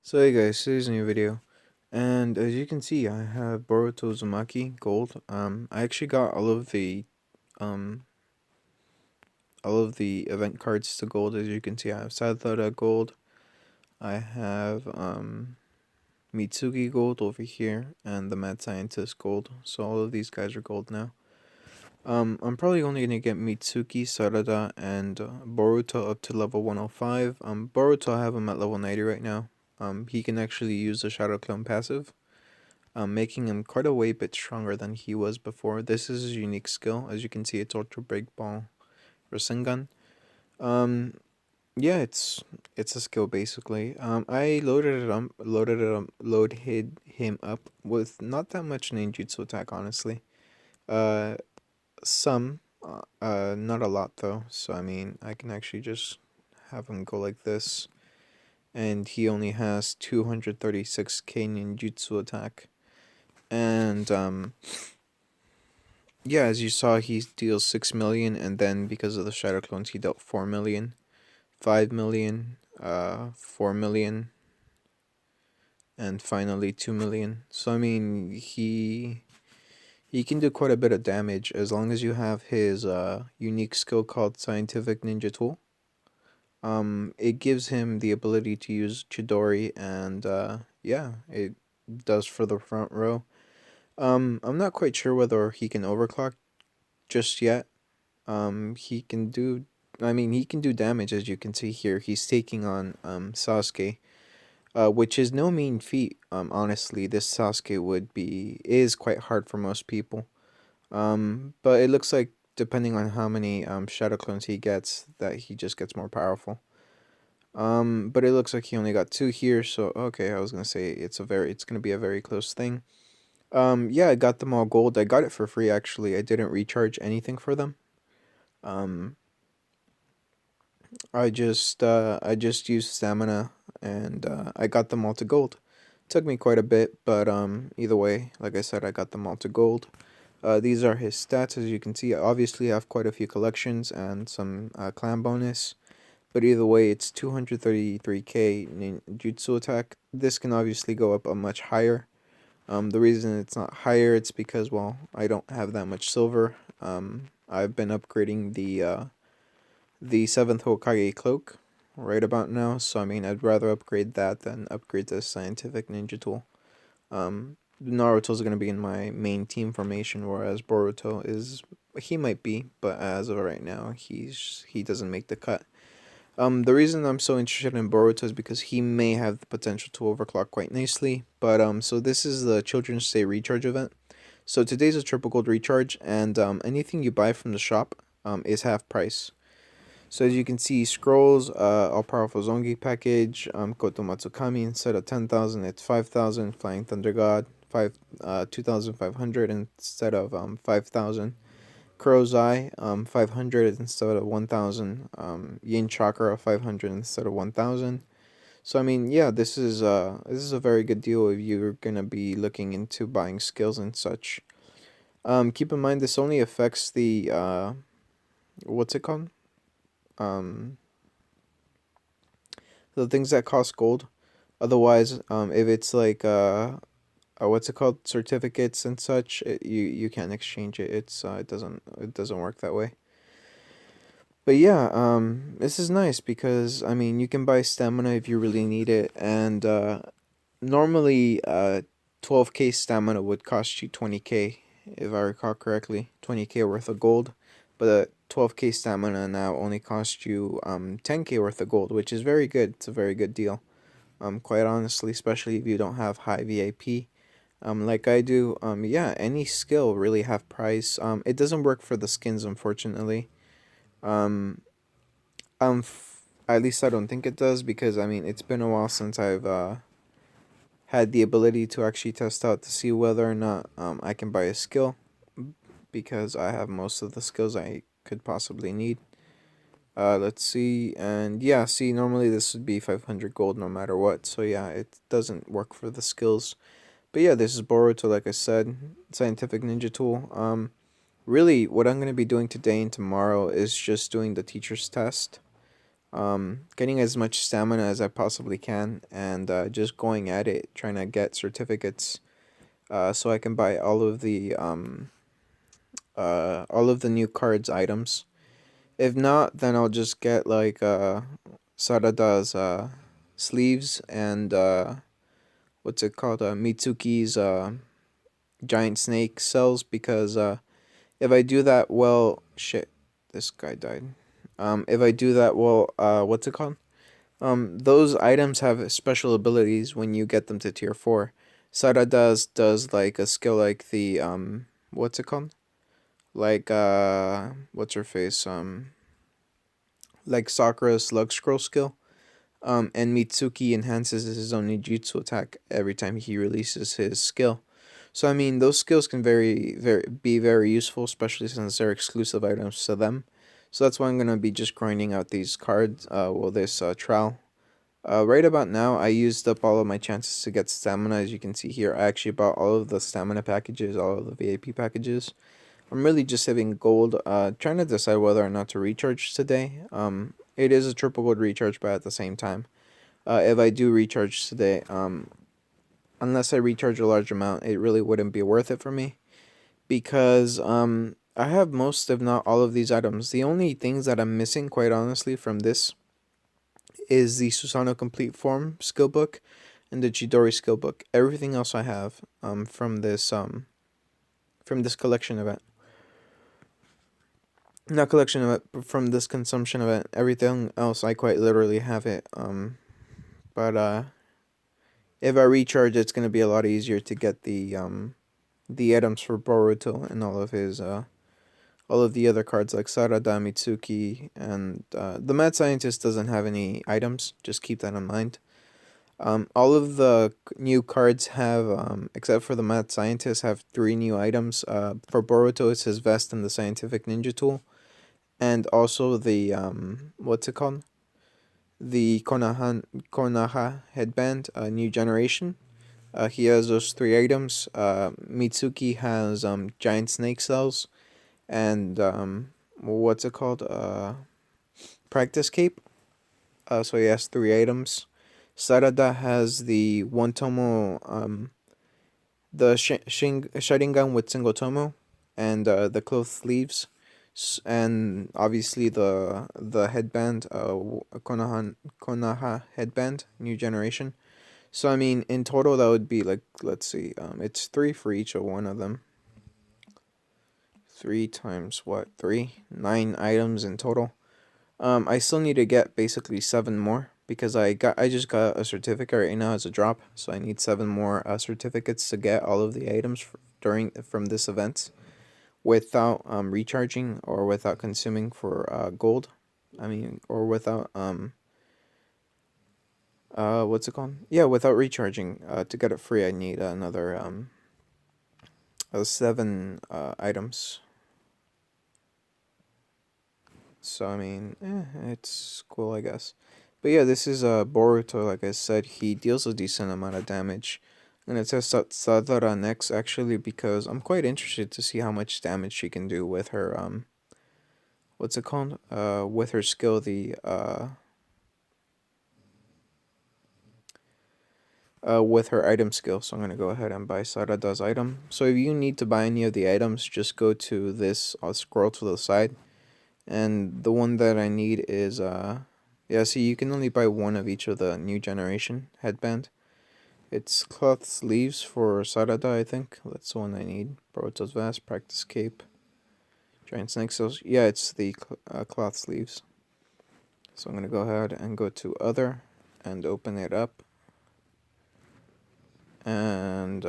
So hey guys, today's new video, and as you can see, I have Boruto Uzumaki Gold. I actually got um all of the event cards to gold. As you can see, I have Sadhara Gold. I have Mitsugi Gold over here, and the Mad Scientist Gold. So all of these guys are gold now. I'm probably only gonna get Mitsuki, Sarada, and Boruto up to level 105. Boruto I have him at level 90 right now. He can actually use the Shadow Clone passive, making him quite a way bit stronger than he was before. This is his unique skill. As you can see, it's Ultra Break Ball Rasengan. Um, yeah, it's a skill basically. I loaded him up with not that much ninjutsu attack, honestly. Uh, not a lot though. So I mean, I can actually just have him go like this, and he only has 236k ninjutsu attack. And yeah, as you saw, he deals 6 million, and then because of the shadow clones, he dealt 4 million, 5 million, 4 million, and finally 2 million. So I mean, he can do quite a bit of damage as long as you have his unique skill called Scientific Ninja Tool. It gives him the ability to use Chidori, and yeah, it does for the front row. I'm not quite sure whether he can overclock just yet. He can do. I mean, he can do damage as you can see here. He's taking on Sasuke, which is no mean feat. Honestly, this Sasuke is quite hard for most people. But it looks like depending on how many shadow clones he gets, that he just gets more powerful. But it looks like he only got two here, so okay. I was gonna say it's gonna be a very close thing. Yeah, I got them all gold. I got it for free actually. I didn't recharge anything for them. Um, I just used stamina, and I got them all to gold. Took me quite a bit, but either way, like I said, I got them all to gold. These are his stats, as you can see. Obviously, I have quite a few collections and some clan bonus, but either way, it's 233k ninjutsu attack. This can obviously go up a much higher. The reason it's not higher, it's because, well, I don't have that much silver. I've been upgrading the seventh Hokage cloak right about now. So I mean, I'd rather upgrade that than upgrade the scientific ninja tool. Naruto's gonna be in my main team formation, whereas Boruto is he might be, but as of right now, he doesn't make the cut. The reason I'm so interested in Boruto is because he may have the potential to overclock quite nicely. But so this is the Children's Day recharge event. So today's a triple gold recharge, and anything you buy from the shop is half price. So as you can see, scrolls, all powerful Zongi package, Koto Matsukami instead of 10,000, it's 5,000. Flying Thunder God, 2,500 instead of 5,000. Crow's Eye, 500 instead of 1,000. Yin Chakra, 500 instead of 1,000. So I mean, yeah, this is a very good deal if you're gonna be looking into buying skills and such. Keep in mind this only affects the what's it called? Um, the things that cost gold. Otherwise, if it's like what's it called, certificates and such, you can't exchange it. It doesn't work that way. But yeah, this is nice because I mean you can buy stamina if you really need it, and normally 12k stamina would cost you 20k if I recall correctly, 20k worth of gold, but 12k stamina now only costs you 10k worth of gold, which is very good. It's a very good deal. Quite honestly, especially if you don't have high VIP. Like I do. Yeah, any skill really have price. It doesn't work for the skins, unfortunately. Um, at least I don't think it does because I mean it's been a while since I've had the ability to actually test out to see whether or not I can buy a skill because I have most of the skills I could possibly need. Let's see, and yeah, see, normally this would be 500 gold no matter what, so yeah, it doesn't work for the skills. But yeah, this is Boruto, like I said, scientific ninja tool. Really, what I'm gonna be doing today and tomorrow is just doing the teacher's test. getting as much stamina as I possibly can, and just going at it, trying to get certificates, so I can buy all of the new cards items. If not, then I'll just get like Sarada's sleeves and what's it called? Mitsuki's giant snake cells, because if I do that, well, shit, this guy died. If I do that, well, what's it called? Those items have special abilities when you get them to tier 4. Sarada's does like a skill like the what's it called? Like what's her face? Like Sakura's slug scroll skill. And Mitsuki enhances his own ninjutsu attack every time he releases his skill. So I mean, those skills can be very useful, especially since they're exclusive items to them. So that's why I'm gonna be just grinding out these cards. This trial. Right about now, I used up all of my chances to get stamina. As you can see here, I actually bought all of the stamina packages, all of the VIP packages. I'm really just saving gold, trying to decide whether or not to recharge today. It is a triple gold recharge, but at the same time, if I do recharge today, unless I recharge a large amount, it really wouldn't be worth it for me, because I have most, if not all, of these items. The only things that I'm missing, quite honestly, from this is the Susano Complete Form skill book and the Chidori skill book. Everything else I have from this collection event. Not collection event, but from this consumption event. Everything else I quite literally have it. But if I recharge, it's gonna be a lot easier to get the items for Boruto and all of the other cards like Sarada, Mitsuki, and the Mad Scientist doesn't have any items. Just keep that in mind. All of the new cards have, except for the Mad Scientist, have three new items. For Boruto, it's his vest and the Scientific Ninja Tool, and also the what's it called? The Konoha headband, new generation. He has those three items. Mitsuki has giant snake cells and what's it called? Practice cape. So he has three items. Sarada has the one tomo, the Sharingan with single tomo, and the cloth sleeves, and obviously the headband, Konoha headband, new generation. So I mean, in total, that would be like, let's see, it's three for each of one of them. Three times what? Three? 9 items in total. I still need to get basically seven more, because I just got a certificate right now as a drop, so I need seven more certificates to get all of the items during from this event without recharging or without consuming for gold. I mean, or without what's it called? Yeah, without recharging. To get it free, I need another seven items. So I mean, it's cool, I guess. But yeah, this is Boruto. Like I said, he deals a decent amount of damage. I'm gonna test out Sadara next, actually, because I'm quite interested to see how much damage she can do with her what's it called? With her skill, the with her item skill. So I'm gonna go ahead and buy Sarada's item. So if you need to buy any of the items, just go to this. I'll scroll to the side, and the one that I need is yeah, see, you can only buy one of each of the new generation headband. It's cloth sleeves for Sarada, I think. That's the one I need. Boruto's vest, practice cape, giant snake cells. Yeah, it's the cloth sleeves. So I'm gonna go ahead and go to other and open it up. And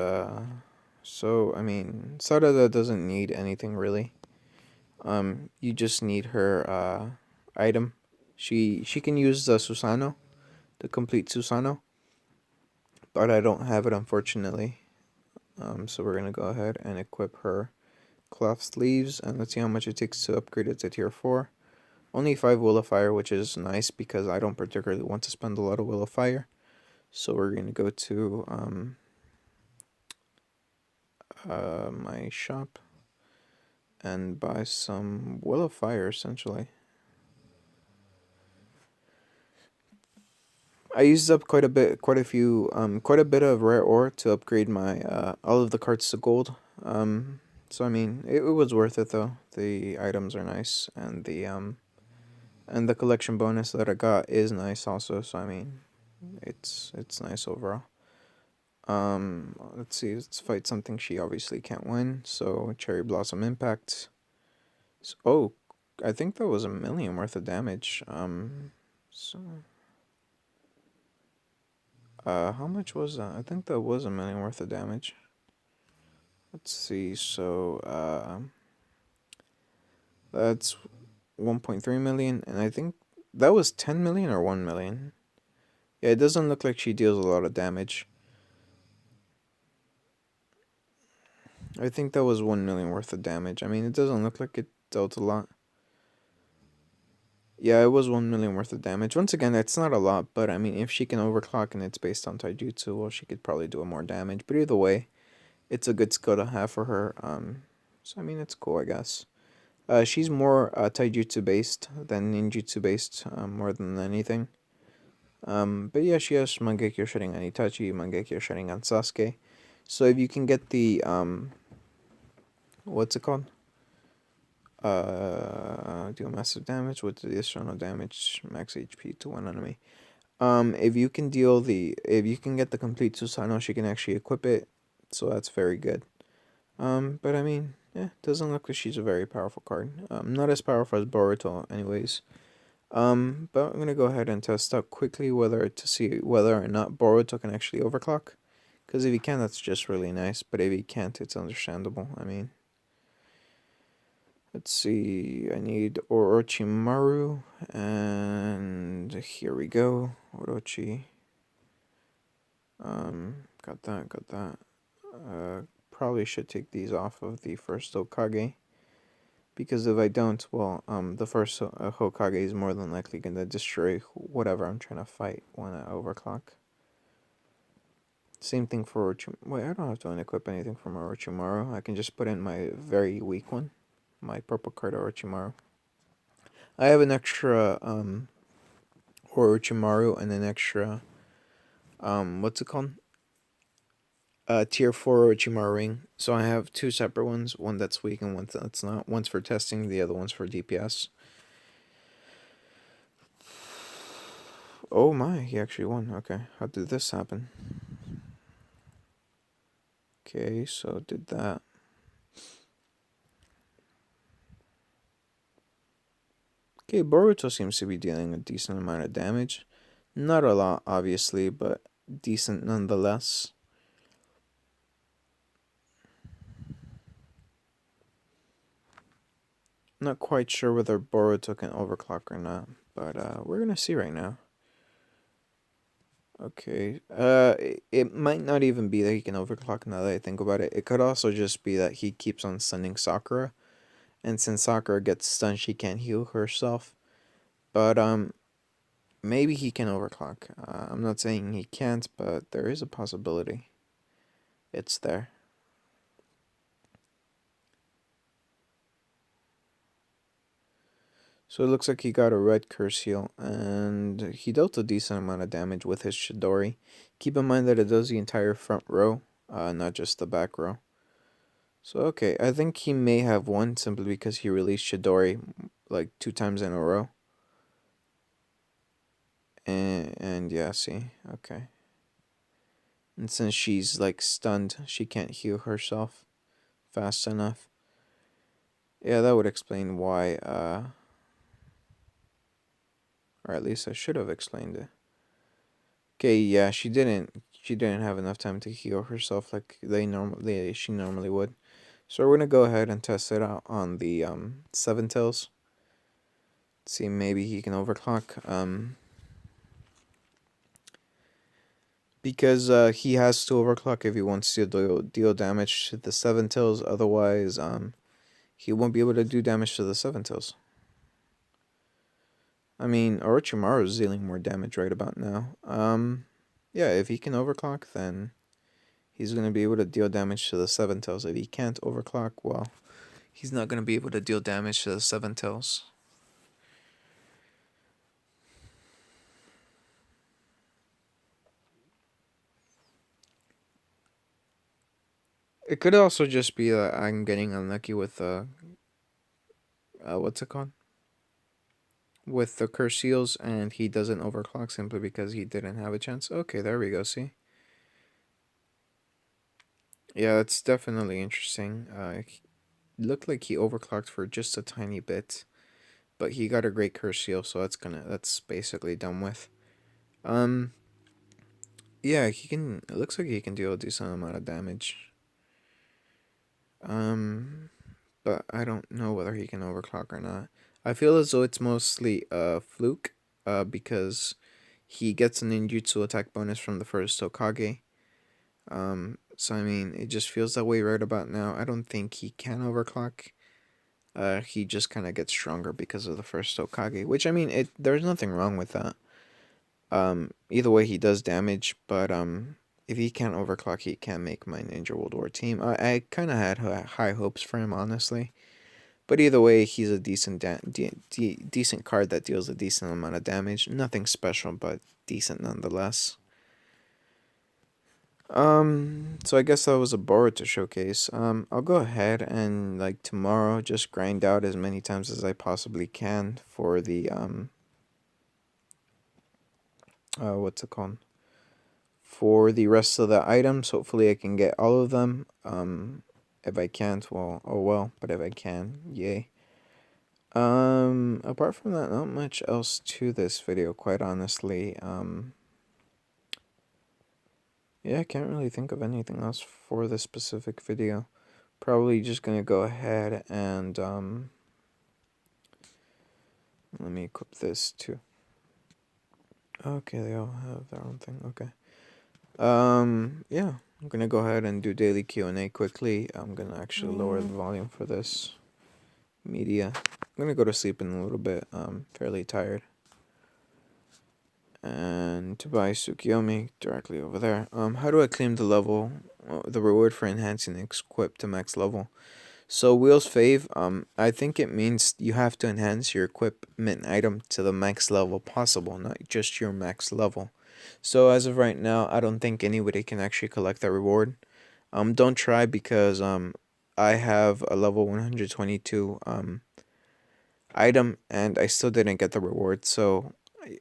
so I mean, Sarada doesn't need anything really. You just need her item. She can use the Susano, the complete Susano, but I don't have it, unfortunately. So we're gonna go ahead and equip her cloth sleeves, and let's see how much it takes to upgrade it to tier 4. Only 5 Will of Fire, which is nice because I don't particularly want to spend a lot of Will of Fire. So we're gonna go to my shop and buy some Will of Fire, essentially. I used up quite a bit, quite a bit of rare ore to upgrade my all of the cards to gold. So I mean, it was worth it though. The items are nice, and the collection bonus that I got is nice also. So I mean, it's nice overall. Let's see. Let's fight something she obviously can't win. So Cherry Blossom Impact. So, oh, I think that was 1 million worth of damage. So how much was that? I think that was 1 million worth of damage. Let's see. So that's 1.3 million, and I think that was 10 million or 1 million. Yeah, it doesn't look like she deals a lot of damage. I think that was 1 million worth of damage. I mean, it doesn't look like it dealt a lot. Yeah, it was 1 million worth of damage. Once again, it's not a lot, but I mean, if she can overclock and it's based on taijutsu, well, she could probably do more damage. But either way, it's a good skill to have for her. So I mean, it's cool, I guess. She's more taijutsu based than ninjutsu based, more than anything. But yeah, she has Mangekyo Sharingan Itachi, Mangekyo Sharingan Sasuke. So if you can get the what's it called? Deal massive damage with the additional damage, max HP to one enemy. If you can get the complete Susanoo, she can actually equip it, so that's very good. But I mean, yeah, doesn't look like she's a very powerful card. Not as powerful as Boruto, anyways. But I'm gonna go ahead and test out quickly whether to see whether or not Boruto can actually overclock. Because if he can, that's just really nice. But if he can't, it's understandable. I mean, let's see. I need Orochimaru, and here we go. Orochi. Got that. Got that. Probably should take these off of the first Hokage. Because if I don't, well, the first Hokage is more than likely gonna destroy whatever I'm trying to fight when I overclock. Same thing for Orochimaru. Wait, I don't have to unequip anything from Orochimaru. I can just put in my very weak one, my purple card Orochimaru. I have an extra Orochimaru and an extra what's it called? Tier 4 Orochimaru ring. So I have two separate ones, one that's weak and one that's not. One's for testing, the other one's for DPS. Oh my, he actually won. Okay, how did this happen? Okay, so did that. Okay, Boruto seems to be dealing a decent amount of damage. Not a lot, obviously, but decent nonetheless. Not quite sure whether Boruto can overclock or not, but we're gonna see right now. Okay, it might not even be that he can overclock now that I think about it. It could also just be that he keeps on stunning Sakura, and since Sakura gets stunned, she can't heal herself. But maybe he can overclock. I'm not saying he can't, but there is a possibility. It's there. So it looks like he got a red curse heal, and he dealt a decent amount of damage with his Chidori. Keep in mind that it does the entire front row, not just the back row. So okay, I think he may have won simply because he released Chidori like 2 times in a row. And yeah, see, okay. And since she's like stunned, she can't heal herself fast enough. Yeah, that would explain why, or at least I should have explained it. Okay, yeah, she didn't have enough time to heal herself like she normally would. So we're gonna go ahead and test it out on the Seven Tails. See, maybe he can overclock. Because he has to overclock if he wants to deal damage to the Seven Tails. Otherwise, he won't be able to do damage to the Seven Tails. I mean, Orochimaru is dealing more damage right about now. Yeah, if he can overclock, then he's going to be able to deal damage to the Seven Tails. If he can't overclock, well, he's not going to be able to deal damage to the Seven Tails. It could also just be that I'm getting unlucky with what's it called? With the curse seals, and he doesn't overclock simply because he didn't have a chance. Okay, there we go. See, yeah, it's definitely interesting. It looked like he overclocked for just a tiny bit, but he got a great curse seal, so that's basically done with. Um, yeah, he can. It looks like he can deal a decent amount of damage. Um, but I don't know whether he can overclock or not. I feel as though it's mostly a fluke, because he gets an ninjutsu attack bonus from the first Hokage. So I mean, it just feels that way right about now. I don't think he can overclock. He just kind of gets stronger because of the first Hokage, which I mean, there's nothing wrong with that. Either way, he does damage, but if he can't overclock, he can make my Ninja World War team. I kind of had high hopes for him, honestly. But either way, he's a decent card that deals a decent amount of damage. Nothing special, but decent nonetheless. So I guess that was a Boruto showcase. I'll go ahead and like tomorrow just grind out as many times as I possibly can for the what's it called? For the rest of the items. Hopefully I can get all of them. If I can't, well, oh well. But if I can, yay. Apart from that, not much else to this video, quite honestly. Yeah, I can't really think of anything else for this specific video. Probably just gonna go ahead and, let me equip this too. Okay, they all have their own thing, okay. Yeah, I'm gonna go ahead and do daily Q&A quickly. I'm gonna actually lower the volume for this media. I'm gonna go to sleep in a little bit. I'm fairly tired. And to buy Tsukiyomi directly over there. How do I claim the level, the reward for enhancing equip to max level? So Wheels Fave, I think it means you have to enhance your equipment item to the max level possible, not just your max level. So as of right now, I don't think anybody can actually collect that reward. Don't try because I have a level 122 item and I still didn't get the reward. So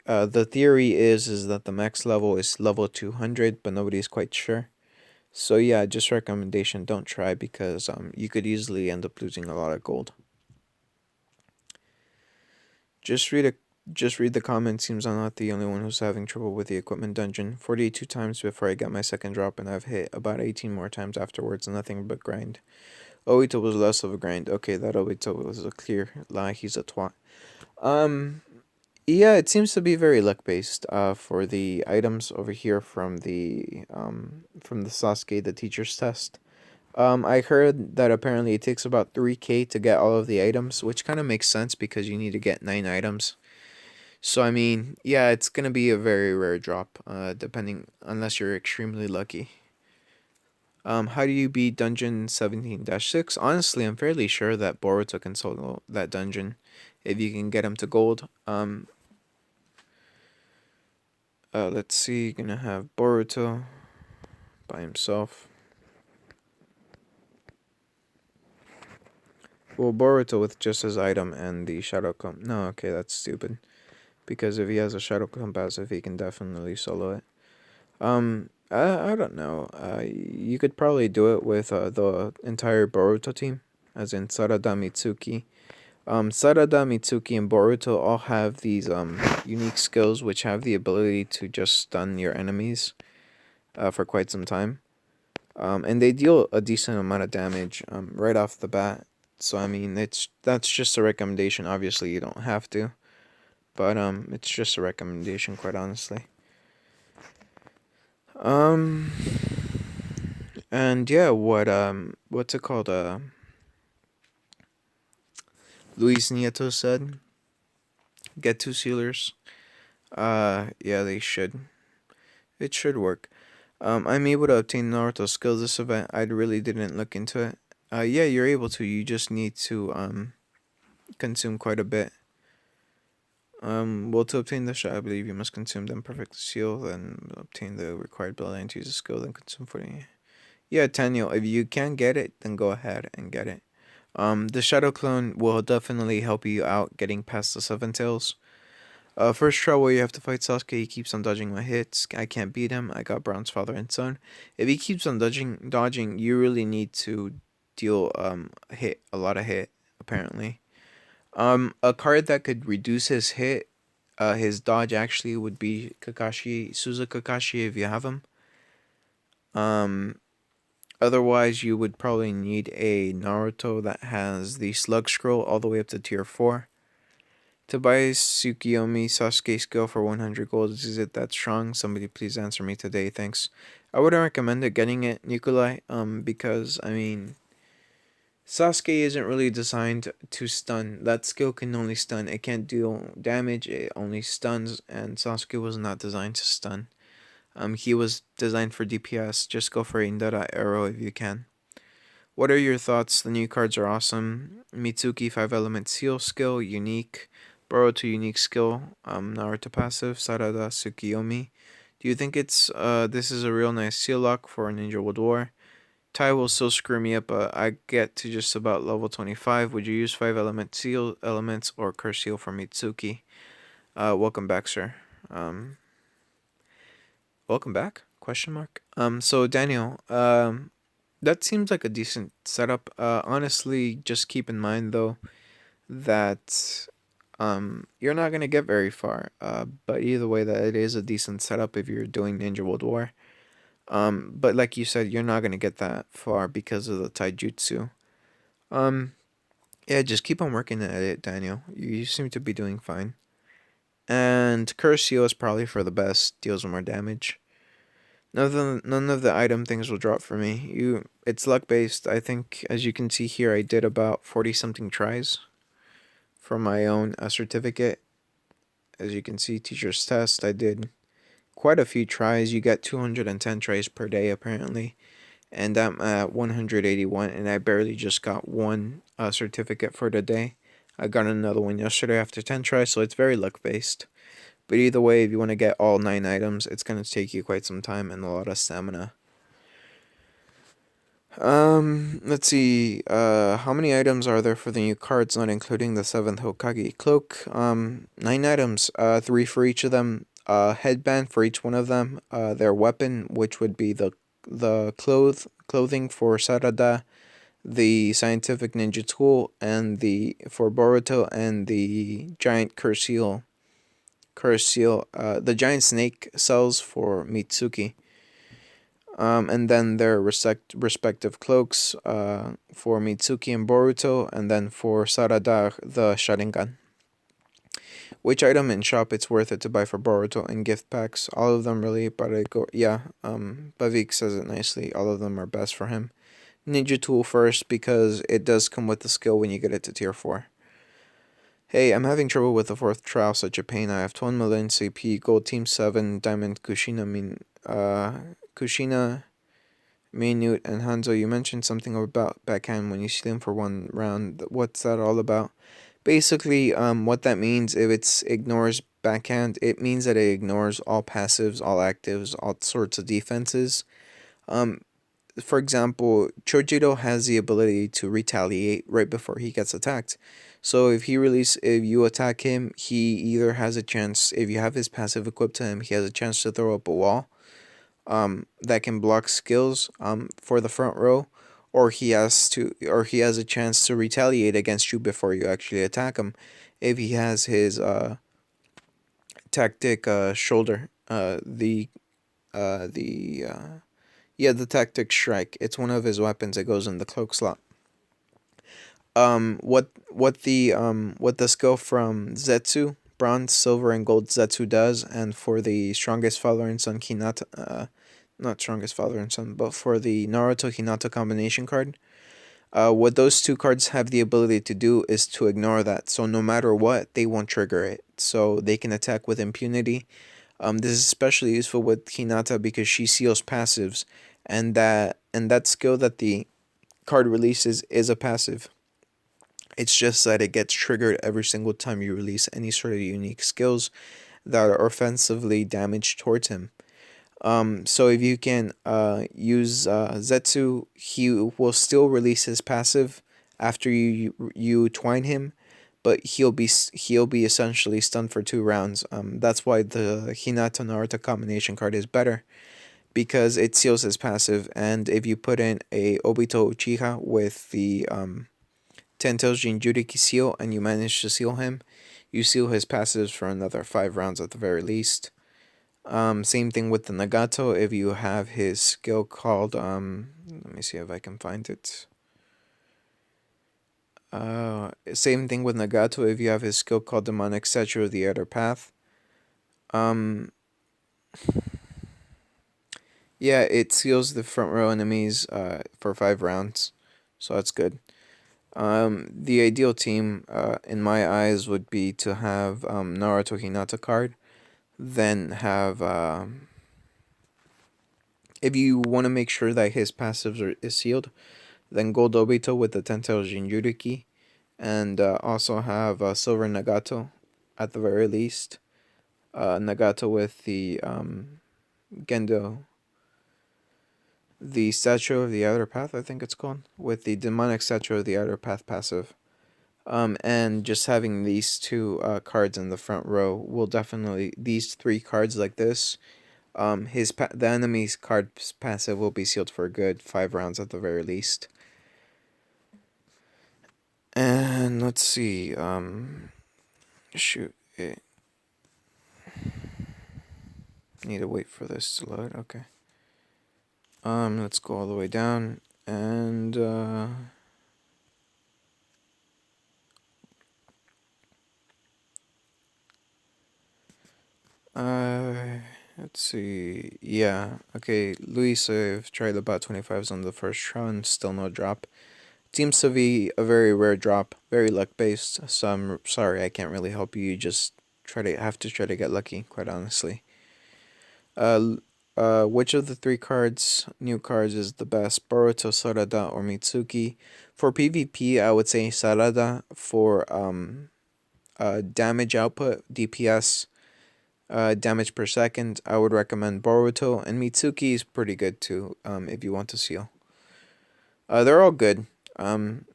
the theory is that the max level is level 200, but nobody's quite sure. So yeah, just recommendation, don't try because you could easily end up losing a lot of gold. Just read a just read the comments. Seems I'm not the only one who's having trouble with the equipment dungeon. 42 times before I got my second drop, and I've hit about 18 more times afterwards. Nothing but grind. Obito was less of a grind. Okay, that Obito was a clear lie. He's a twat. Um, yeah, it seems to be very luck based. For the items over here from the Sasuke the teacher's test. I heard that apparently it takes about 3K to get all of the items, which kind of makes sense because you need to get 9 items. So I mean, yeah, it's gonna be a very rare drop, depending unless you're extremely lucky. How do you beat dungeon 17-6? Honestly, I'm fairly sure that Boruto can solo that dungeon if you can get him to gold. Let's see, you're gonna have Boruto by himself. Well, Boruto with just his item and the Shadow Clone. No, okay, that's stupid. Because if he has a Shadow Clone passive, he can definitely solo it. I don't know. You could probably do it with the entire Boruto team, as in Sarada, Mitsuki. Sarada, Mitsuki, and Boruto all have these unique skills which have the ability to just stun your enemies for quite some time. And they deal a decent amount of damage right off the bat. So I mean, that's just a recommendation. Obviously, you don't have to, but it's just a recommendation, quite honestly. Um, and yeah, what's it called? Luis Nieto said, get 2 sealers. Yeah, they should. It should work. I'm able to obtain Naruto skills this event. I really didn't look into it. Yeah, you're able to. You just need to consume quite a bit. Well, to obtain the shot, I believe you must consume them perfect seal, then obtain the required bloodline to use a skill, then consume 40. Yeah, Daniel, if you can get it, then go ahead and get it. The Shadow Clone will definitely help you out getting past the Seven Tails. First trial where you have to fight Sasuke, he keeps on dodging my hits. I can't beat him. I got Brown's father and son. If he keeps on dodging, you really need to deal hit a lot of hit. Apparently, a card that could reduce his dodge actually would be Kakashi, Suzu Kakashi if you have him. Um, Otherwise, you would probably need a Naruto that has the Slug Scroll all the way up to tier 4. To buy Tsukiyomi Sasuke skill for 100 gold, is it that strong? Somebody please answer me today, thanks. I wouldn't recommend it getting it, Nikolai, because, I mean, Sasuke isn't really designed to stun. That skill can only stun. It can't deal damage, it only stuns, and Sasuke was not designed to stun. He was designed for DPS. Just go for Indara Arrow if you can. What are your thoughts? The new cards are awesome. Mitsuki 5 element seal skill, unique. Boruto unique skill, Naruto passive, Sarada Tsukiyomi. Do you think this is a real nice seal lock for Ninja World War? Tai will still screw me up, but I get to just about level 25. Would you use 5 element seal elements or curse seal for Mitsuki? Welcome back, sir. Um, Welcome back? Question mark. So Daniel, that seems like a decent setup. Honestly, just keep in mind though that you're not gonna get very far. But either way, that it is a decent setup if you're doing Ninja World War. But like you said, you're not gonna get that far because of the taijutsu. Um, yeah, just keep on working at it, Daniel. You seem to be doing fine. And Curse Seal is probably for the best. Deals more damage. None of the item things will drop for me. It's luck based. I think, as you can see here, I did about 40 something tries for my own certificate. As you can see, teacher's test, I did quite a few tries. You get 210 tries per day apparently, and I'm at 181, and I barely just got one certificate for the day. I got another one yesterday after 10 tries, so it's very luck based. But either way, if you want to get all 9 items, it's going to take you quite some time and a lot of stamina. Let's see. How many items are there for the new cards, not including the seventh Hokage cloak? 9 items. 3 for each of them. Headband for each one of them. Their weapon, which would be the clothing for Sarada, the scientific ninja tool, and the for Boruto, and the giant curse seal. The giant snake cells for Mitsuki. And then their respective cloaks for Mitsuki and Boruto, and then for Sarada, the Sharingan. Which item in shop it's worth it to buy for Boruto in gift packs? All of them really, but I go, yeah, Bavik says it nicely. All of them are best for him. Ninja Tool first because it does come with the skill when you get it to tier 4. Hey, I'm having trouble with the 4th trial, such a pain. I have 12 million CP, gold team 7, diamond Kushina, Minute, and Hanzo. You mentioned something about backhand when you see them for one round. What's that all about? Basically, what that means, if it ignores backhand, it means that it ignores all passives, all actives, all sorts of defenses. Um, for example, Chojiro has the ability to retaliate right before he gets attacked. So if you attack him, he either has a chance, if you have his passive equipped to him, he has a chance to throw up a wall that can block skills for the front row, or he has a chance to retaliate against you before you actually attack him if he has his tactic shoulder the yeah, the tactic strike. It's one of his weapons. It goes in the cloak slot. What the skill from Zetsu, bronze, silver, and gold Zetsu does, and for the strongest father and son Hinata, not strongest father and son, but for the Naruto Hinata combination card, what those two cards have the ability to do is to ignore that. So no matter what, they won't trigger it. So they can attack with impunity. This is especially useful with Hinata because she seals passives, and that skill that the card releases is a passive. It's just that it gets triggered every single time you release any sort of unique skills that are offensively damaged towards him. So if you can use Zetsu, he will still release his passive after you twine him, but he'll be essentially stunned for 2 rounds. That's why the Hinata Naruto combination card is better because it seals his passive, and if you put in a Obito Uchiha with the Tento's Jinjuriki seal and you manage to seal him, you seal his passives for another 5 rounds at the very least. Same thing with the Nagato. If you have his skill called let me see if I can find it. Same thing with Nagato. If you have his skill called Demonic Statue of the Other Path. Um, yeah, it seals the front row enemies for 5 rounds, so that's good. The ideal team, in my eyes, would be to have Naruto Hinata card, then have if you want to make sure that his passives is sealed, then Gold Obito with the Tensei Jinjuriki, and also have Silver Nagato at the very least. Nagato with the Gendo, the Statue of the Outer Path, I think it's called, with the Demonic Statue of the Outer Path passive. And just having these two cards in the front row will definitely, these three cards like this, the enemy's card's passive will be sealed for a good 5 rounds at the very least. And let's see, shoot, need to wait for this to load. Okay. Let's go all the way down and uh let's see. Yeah. Okay, Luis, I've tried about 25s on the first run, still no drop. Seems to be a very rare drop, very luck based. So I'm sorry I can't really help you. You just have to try to get lucky, quite honestly. Uh, which of the three new cards, is the best? Boruto, Sarada, or Mitsuki? For PvP, I would say Sarada. For damage output, DPS, damage per second, I would recommend Boruto, and Mitsuki is pretty good too. If you want to seal, they're all good.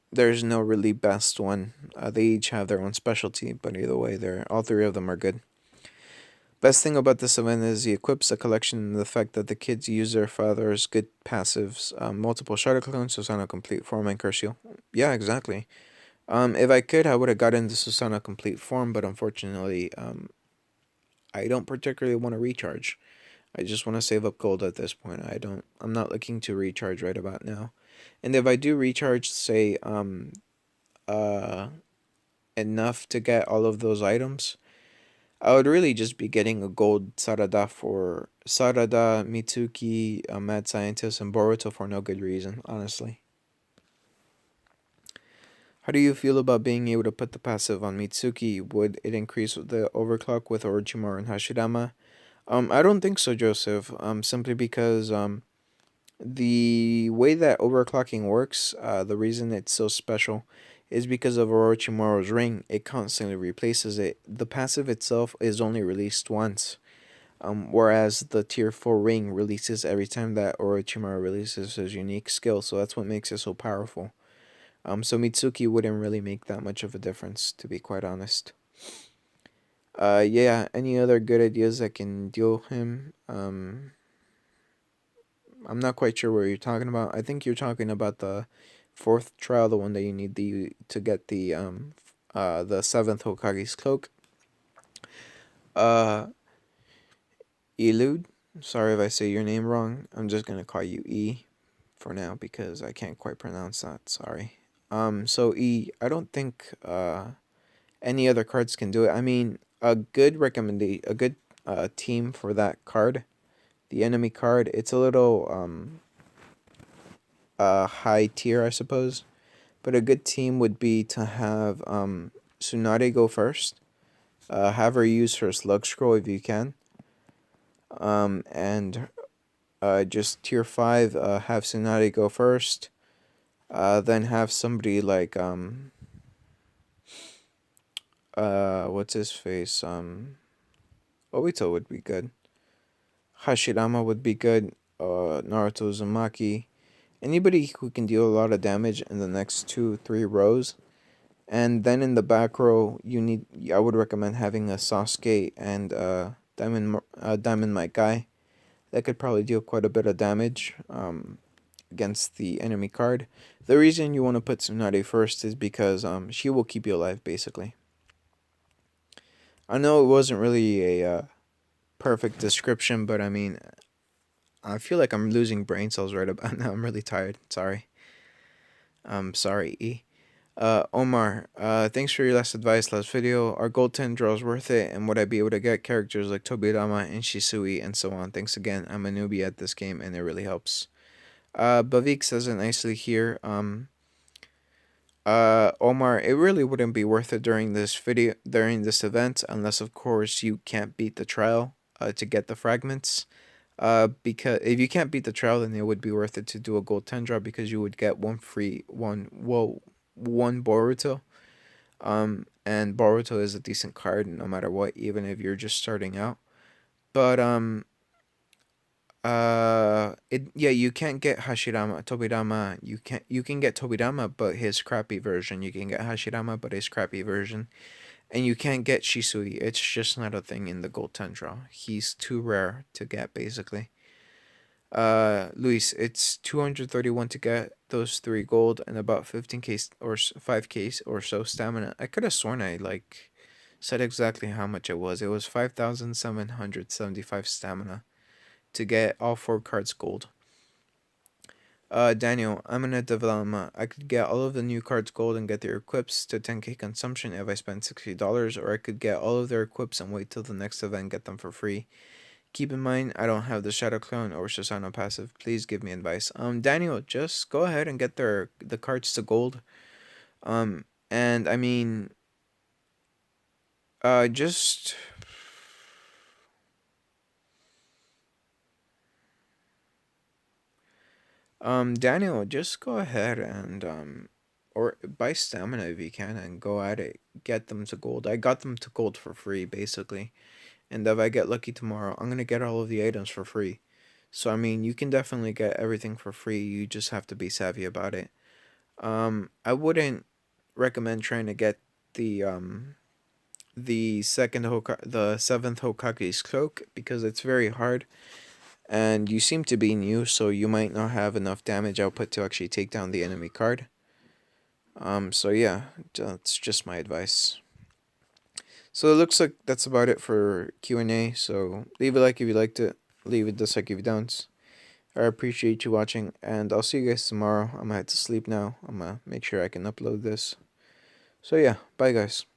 There's no really best one. They each have their own specialty, but either way, they're all three of them are good. Best thing about this event is he equips the collection and the fact that the kids use their father's good passives, multiple shadow clones, Susanoo complete form, and curse you. Yeah, exactly. If I could, I would have gotten the Susanoo complete form, but unfortunately, I don't particularly want to recharge. I just want to save up gold at this point. I'm not looking to recharge right about now. And if I do recharge, say, uh, enough to get all of those items, I would really just be getting a gold Sarada for Sarada, Mitsuki, Mad Scientist, and Boruto for no good reason, honestly. How do you feel about being able to put the passive on Mitsuki? Would it increase the overclock with Orochimaru and Hashirama? I don't think so, Joseph. Simply because the way that overclocking works, the reason it's so special is because of Orochimaru's ring. It constantly replaces it. The passive itself is only released once. Whereas the tier 4 ring releases every time that Orochimaru releases his unique skill, so that's what makes it so powerful. So Mitsuki wouldn't really make that much of a difference, to be quite honest. Yeah, any other good ideas that can deal him? I'm not quite sure what you're talking about. I think you're talking about the fourth trial, the one that you need to get the seventh Hokage's cloak. Uh, Elude. Sorry if I say your name wrong. I'm just gonna call you E for now because I can't quite pronounce that. Sorry. So E, I don't think any other cards can do it. I mean, a good team for that card, the enemy card. It's a little high tier, I suppose. But a good team would be to have Tsunade go first. Have her use her slug scroll if you can. And just tier 5, have Tsunade go first. Then have somebody like what's his face? Obito would be good. Hashirama would be good. Naruto Uzumaki. Anybody who can deal a lot of damage in the next 2, 3 rows. And then in the back row, I would recommend having a Sasuke and Diamond Mike guy. That could probably deal quite a bit of damage against the enemy card. The reason you want to put Tsunade first is because she will keep you alive, basically. I know it wasn't really a perfect description, but I mean, I feel like I'm losing brain cells right about now. I'm really tired. Sorry. I'm sorry, E. Omar, thanks for your last advice, last video. Our gold 10 draws worth it, and would I be able to get characters like Tobirama and Shisui and so on? Thanks again. I'm a newbie at this game, and it really helps. Bavik says it nicely here. Omar, it really wouldn't be worth it during this event, unless of course you can't beat the trial to get the fragments. Because if you can't beat the trial, then it would be worth it to do a gold 10 draw because you would get one Boruto. And Boruto is a decent card no matter what, even if you're just starting out. But you can't get Tobirama. You can get Tobirama, but his crappy version. You can get Hashirama, but his crappy version. And you can't get Shisui. It's just not a thing in the gold 10 draw. He's too rare to get, basically. Luis, it's 231 to get those 3 gold and about 15k or 5k or so stamina. I could have sworn I said exactly how much it was. It was 5,775 stamina to get all 4 cards gold. Daniel, I'm in a development. I could get all of the new cards gold and get their equips to 10k consumption if I spend $60, or I could get all of their equips and wait till the next event and get them for free. Keep in mind, I don't have the Shadow Clone or Susanoo passive. Please give me advice. Daniel, just go ahead and get the cards to gold. And I mean, just Daniel, just go ahead and or buy stamina if you can and go at it. Get them to gold. I got them to gold for free, basically. And if I get lucky tomorrow, I'm gonna get all of the items for free. So I mean, you can definitely get everything for free. You just have to be savvy about it. I wouldn't recommend trying to get the the seventh Hokage's cloak because it's very hard, and you seem to be new, so you might not have enough damage output to actually take down the enemy card. So yeah, that's just my advice. So it looks like that's about it for Q&A. So leave a like if you liked it. Leave a dislike if you don't. I appreciate you watching, and I'll see you guys tomorrow. I'm gonna head to sleep now. I'm gonna make sure I can upload this. So yeah, bye guys.